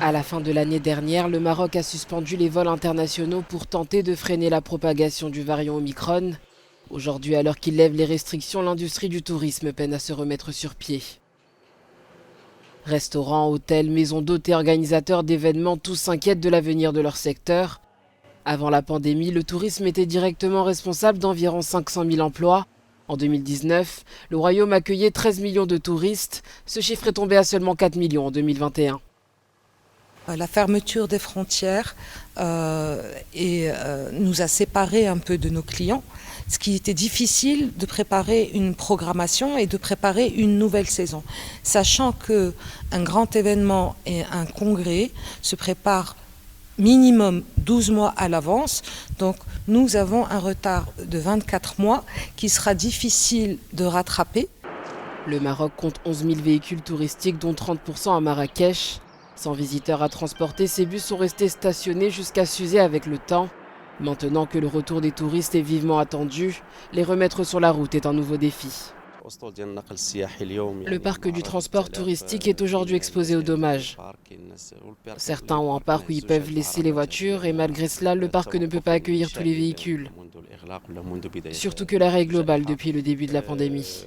À la fin de l'année dernière, le Maroc a suspendu les vols internationaux pour tenter de freiner la propagation du variant Omicron. Aujourd'hui, alors qu'il lève les restrictions, l'industrie du tourisme peine à se remettre sur pied. Restaurants, hôtels, maisons d'hôtes et organisateurs d'événements, tous s'inquiètent de l'avenir de leur secteur. Avant la pandémie, le tourisme était directement responsable d'environ 500 000 emplois. En 2019, le royaume accueillait 13 millions de touristes. Ce chiffre est tombé à seulement 4 millions en 2021. La fermeture des frontières nous a séparés un peu de nos clients, ce qui était difficile de préparer une programmation et de préparer une nouvelle saison, sachant qu'un grand événement et un congrès se préparent minimum 12 mois à l'avance. Donc nous avons un retard de 24 mois qui sera difficile de rattraper. Le Maroc compte 11 000 véhicules touristiques, dont 30% à Marrakech. Sans visiteurs à transporter, ces bus sont restés stationnés jusqu'à s'user avec le temps. Maintenant que le retour des touristes est vivement attendu, les remettre sur la route est un nouveau défi. Le parc du transport touristique est aujourd'hui exposé aux dommages. Certains ont un parc où ils peuvent laisser les voitures et malgré cela, le parc ne peut pas accueillir tous les véhicules. Surtout que l'arrêt est global depuis le début de la pandémie.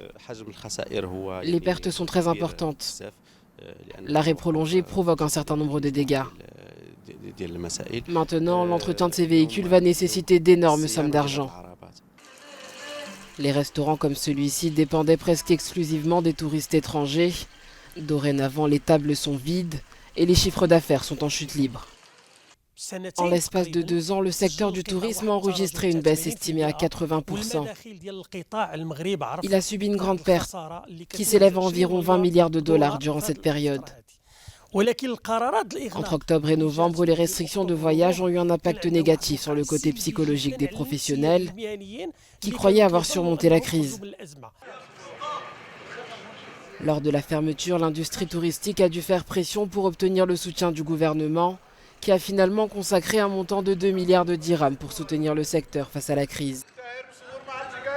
Les pertes sont très importantes. L'arrêt prolongé provoque un certain nombre de dégâts. Maintenant, l'entretien de ces véhicules va nécessiter d'énormes sommes d'argent. Les restaurants comme celui-ci dépendaient presque exclusivement des touristes étrangers. Dorénavant, les tables sont vides et les chiffres d'affaires sont en chute libre. En l'espace de 2 ans, le secteur du tourisme a enregistré une baisse estimée à 80%. Il a subi une grande perte qui s'élève à environ 20 milliards de dollars durant cette période. Entre octobre et novembre, les restrictions de voyage ont eu un impact négatif sur le côté psychologique des professionnels qui croyaient avoir surmonté la crise. Lors de la fermeture, l'industrie touristique a dû faire pression pour obtenir le soutien du gouvernement, qui a finalement consacré un montant de 2 milliards de dirhams pour soutenir le secteur face à la crise.